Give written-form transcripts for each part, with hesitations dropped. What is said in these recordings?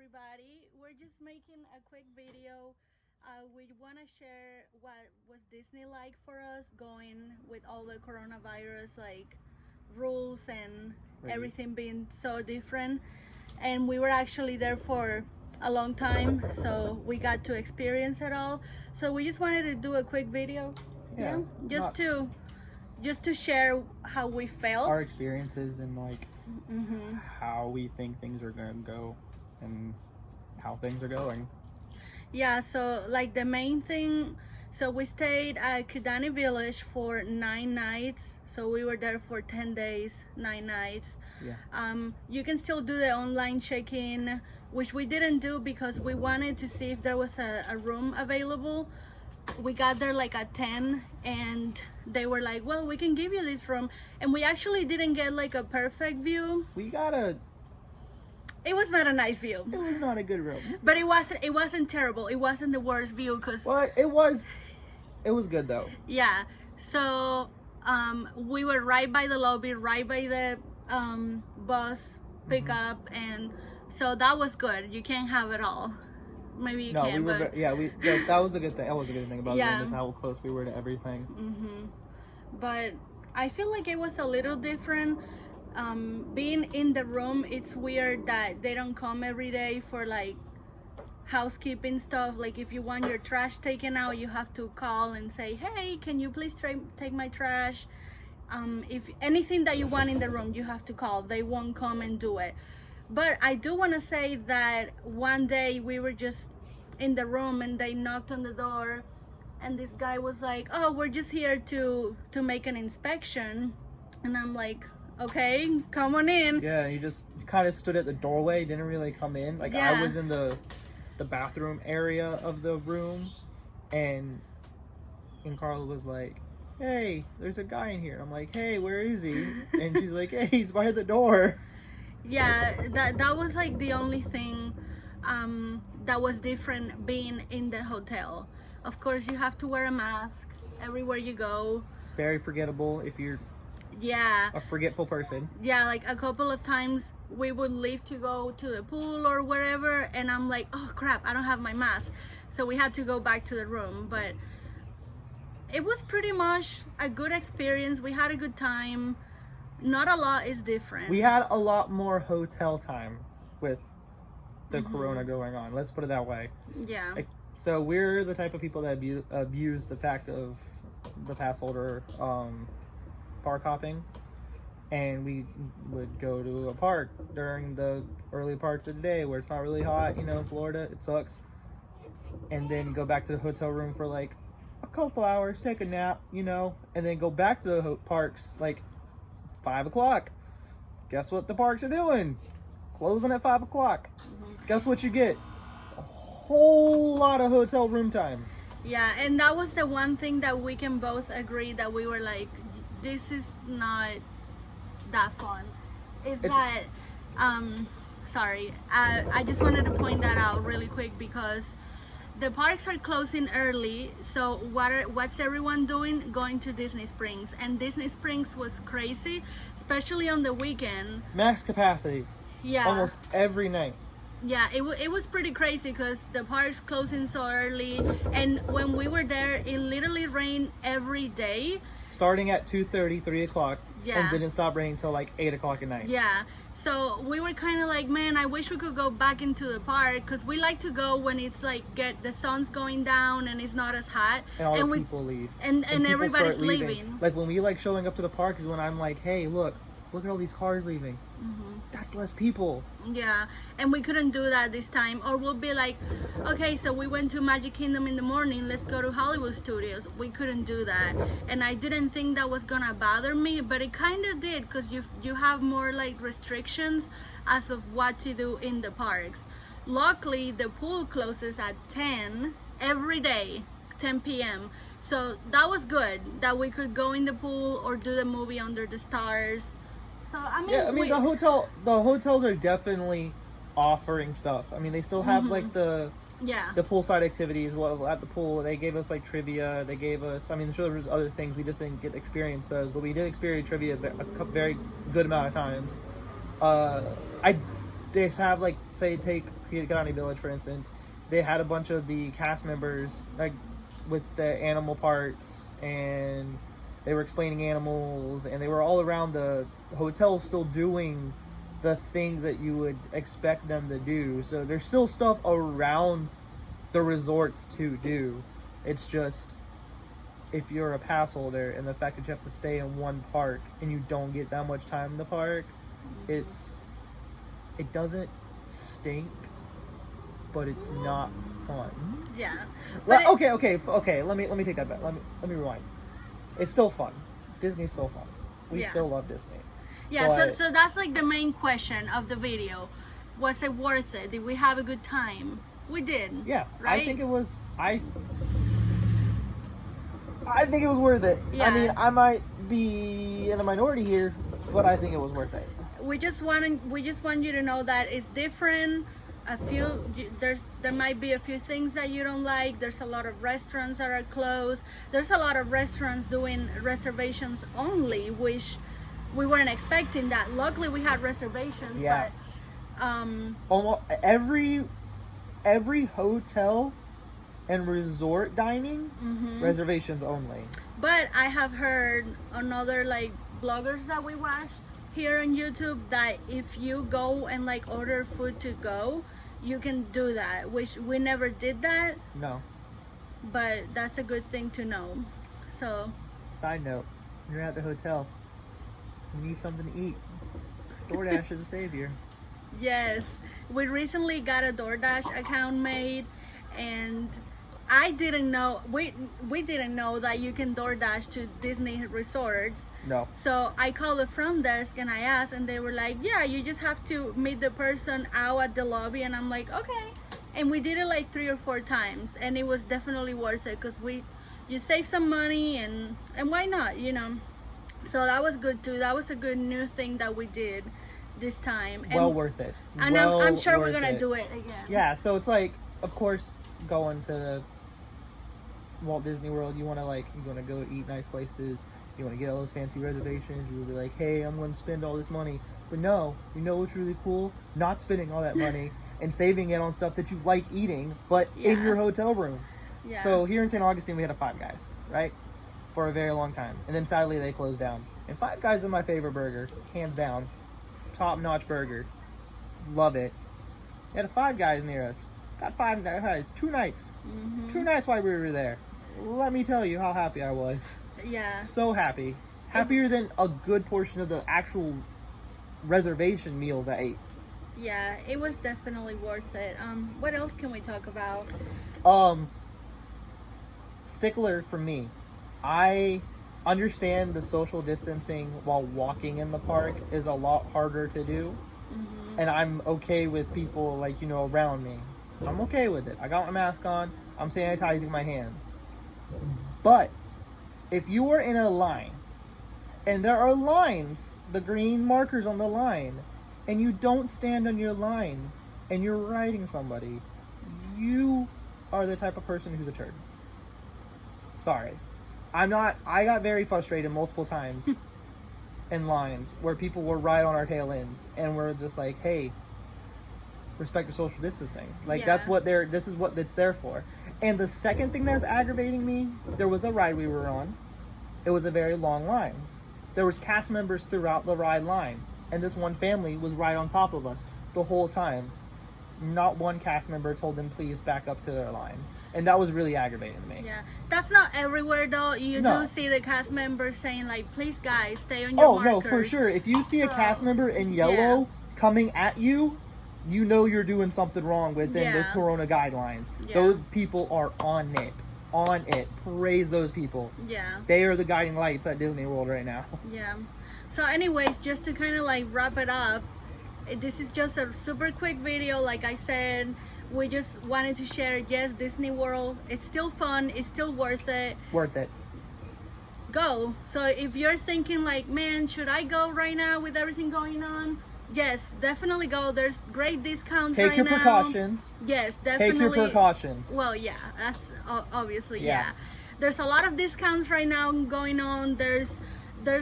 everybody. We're just making a quick video. We want to share what was Disney like for us going with all the coronavirus like rules and everything being so different. And we were actually there for a long time, so we got to experience it all. So we just wanted to do a quick video, Yeah, just to share how we felt, our experiences and like mm-hmm. how we think things are gonna go and how things are going. Yeah, so like the main thing, so we stayed at Kidani Village for 9 nights. So we were there for 10 days, 9 nights. Yeah. You can still do the online check-in, which we didn't do because we wanted to see if there was a room available. We got there like at 10 and they were like, well, we can give you this room. And we actually didn't get like a perfect view. It was not a nice view. It was not a good room. But it wasn't terrible. It wasn't the worst view because it was good though. Yeah. So we were right by the lobby, right by the bus pickup, and so that was good. You can't have it all. Maybe you can. That was a good thing. That was a good thing about Yeah. this, how close we were to everything. But I feel like it was a little different. Being in the room, it's weird that they don't come every day for like housekeeping stuff. Like if you want your trash taken out, you have to call and say, hey, can you please take my trash? If anything that you want in the room, you have to call. They won't come and do it. But I do want to say that one day we were just in the room and they knocked on the door and this guy was like, oh, we're just here to make an inspection. And I'm like, okay, come on in. Yeah, he just kind of stood at the doorway, didn't really come in. Like Yeah. I was in the bathroom area of the room, and Carla was like, hey, there's a guy in here. I'm like, hey, where is he? And she's like, hey, he's by the door. Yeah, that was like the only thing that was different being in the hotel. Of course, you have to wear a mask everywhere you go. Very forgettable if you're Yeah. a forgetful person. Yeah, like a couple of times we would leave to go to the pool or wherever, and I'm like, oh crap, I don't have my mask. So we had to go back to the room, but it was pretty much a good experience. We had a good time. Not a lot is different. We had a lot more hotel time with the corona going on. Let's put it that way. Yeah. Like, so we're the type of people that abuse the fact of the pass holder park hopping, and we would go to a park during the early parts of the day where it's not really hot, in Florida, it sucks, and then go back to the hotel room for like a couple hours, take a nap, and then go back to the parks like 5 o'clock. Guess what the parks are doing? Closing at 5 o'clock. Guess what you get? A whole lot of hotel room time. Yeah, and that was the one thing that we can both agree that we were like, this is not that fun. I just wanted to point that out really quick because the parks are closing early. So what's everyone doing? Going to Disney Springs, and Disney Springs was crazy, especially on the weekend. Max capacity. Yeah. Almost every night. Yeah, it was pretty crazy because the park's closing so early, and when we were there, it literally rained every day. Starting at 2:30, 3 o'clock, Yeah. and didn't stop raining until like 8 o'clock at night. Yeah, so we were kind of like, man, I wish we could go back into the park because we like to go when it's like the sun's going down and it's not as hot. And all the people leave. And people everybody's start leaving. Like when we like showing up to the park is when I'm like, hey, look at all these cars leaving. That's less people. Yeah, and we couldn't do that this time. Or we'll be like, okay, so we went to Magic Kingdom in the morning, let's go to Hollywood Studios. We couldn't do that. And I didn't think that was gonna bother me, but it kind of did because you have more like restrictions as of what to do in the parks. Luckily, the pool closes at 10 every day, 10 p.m. So that was good that we could go in the pool or do the movie under the stars. So the hotels are definitely offering stuff. I mean, they still have like the poolside activities. Well, at the pool, they gave us like trivia. They gave us. I mean, sure there was other things we just didn't get to experience those, but we did experience trivia a very good amount of times. they have, like, say, take Kiani Village, for instance. They had a bunch of the cast members, like, with the animal parts, and they were explaining animals, and they were all around the hotel still doing the things that you would expect them to do. So there's still stuff around the resorts to do. It's just, if you're a pass holder, and the fact that you have to stay in one park and you don't get that much time in the park, it doesn't stink, but it's not fun. Yeah. Okay. Let me take that back. Let me rewind. It's still fun. Disney's still fun. We still love Disney. Yeah. But, so that's like the main question of the video. Was it worth it? Did we have a good time? We did. Yeah. Right? I think it was. I think it was worth it. Yeah. I mean, I might be in a minority here, but I think it was worth it. We just want you to know that it's different. There might be a few things that you don't like. There's a lot of restaurants that are closed. There's a lot of restaurants doing reservations only, which we weren't expecting that. Luckily we had reservations. Yeah. But almost every hotel and resort dining, reservations only. But I have heard on other like bloggers that we watched here on YouTube that if you go and like order food to go, you can do that, which we never did that. No. But that's a good thing to know. So, side note, you're at the hotel, you need something to eat. DoorDash is a savior. yes, we recently got a DoorDash account made, and I didn't know, we didn't know that you can DoorDash to Disney resorts. No. So I called the front desk and I asked, and they were like, yeah, you just have to meet the person out at the lobby. And I'm like, okay. And we did it like 3 or 4 times, and it was definitely worth it because you save some money, and why not, you know? So that was good too. That was a good new thing that we did this time. And, well worth it. And I'm sure we're gonna do it again. Yeah, so it's like, of course, going to Walt Disney World, you want to go eat nice places, you want to get all those fancy reservations, you will be like, hey, I'm going to spend all this money. But no, you know what's really cool? Not spending all that money and saving it on stuff that you like eating, but in your hotel room. Yeah. So here in St. Augustine, we had a Five Guys, right? For a very long time. And then sadly, they closed down. And Five Guys is my favorite burger, hands down. Top-notch burger. Love it. We had a Five Guys near us. Got 5 Guys, 2 nights. 2 nights while we were there. Let me tell you how happy I was. Yeah. So happy. Happier than a good portion of the actual reservation meals I ate. Yeah, it was definitely worth it. What else can we talk about? Stickler for me. I understand the social distancing while walking in the park is a lot harder to do. And I'm okay with people, like, you know, around me. I'm okay with it. I got my mask on. I'm sanitizing my hands. But if you are in a line, and there are lines, the green markers on the line, and you don't stand on your line, and you're riding somebody, you are the type of person who's a turd. Sorry. I got very frustrated multiple times in lines where people were right on our tail ends, and we're just like, hey, respect your social distancing. Like, this is what it's there for. And the second thing that's aggravating me, there was a ride we were on. It was a very long line. There was cast members throughout the ride line, and this one family was right on top of us the whole time. Not one cast member told them please back up to their line. And that was really aggravating to me. Yeah, that's not everywhere though. You do see the cast members saying like, please guys, stay on your markers. No, for sure. If you see a cast member in yellow coming at you, you know you're doing something wrong within the corona guidelines. Yeah. Those people are on it. On it. Praise those people. Yeah. They are the guiding lights at Disney World right now. Yeah. So anyways, just to kind of like wrap it up, this is just a super quick video. Like I said, we just wanted to share, yes, Disney World, it's still fun, it's still worth it. Worth it. Go. So if you're thinking like, man, should I go right now with everything going on? Yes, definitely go. There's great discounts right now. Take your precautions. Yes, definitely. Take your precautions. Well, yeah, that's obviously, yeah. There's a lot of discounts right now going on. There's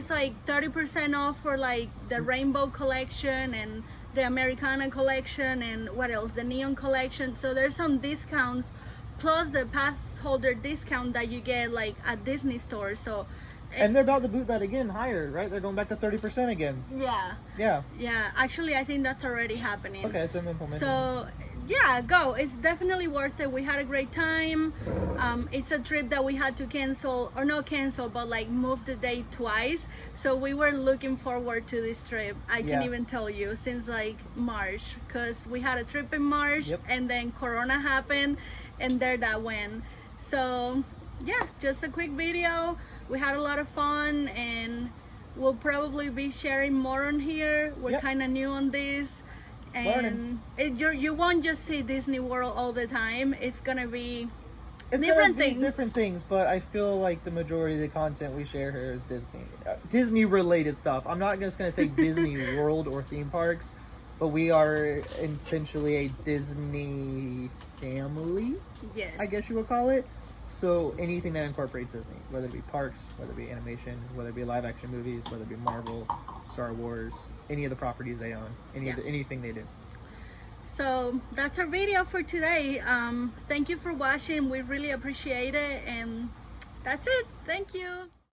like 30% off for like the rainbow collection, and the Americana collection, and what else, the Neon collection. So there's some discounts plus the pass holder discount that you get like at Disney stores. So and they're about to boot that again higher, right? They're going back to 30% again. Yeah, actually I think that's already happening. Okay, it's implemented. So yeah, go. It's definitely worth it. We had a great time. It's a trip that we had to cancel, or not cancel, but like move the date twice. So we were looking forward to this trip. I can't even tell you, since like March, because we had a trip in March, and then Corona happened, and there that went. So yeah, just a quick video. We had a lot of fun, and we'll probably be sharing more on here. We're kind of new on this. And you won't just see Disney World all the time. It's gonna be different things, but I feel like the majority of the content we share here is Disney related stuff. I'm not just gonna say Disney World or theme parks, but we are essentially a Disney family. Yes, I guess you would call it. So anything that incorporates Disney, whether it be parks, whether it be animation, whether it be live action movies, whether it be Marvel, Star Wars, any of the properties they own, anything they do. So that's our video for today. Thank you for watching. We really appreciate it, and that's it. Thank you.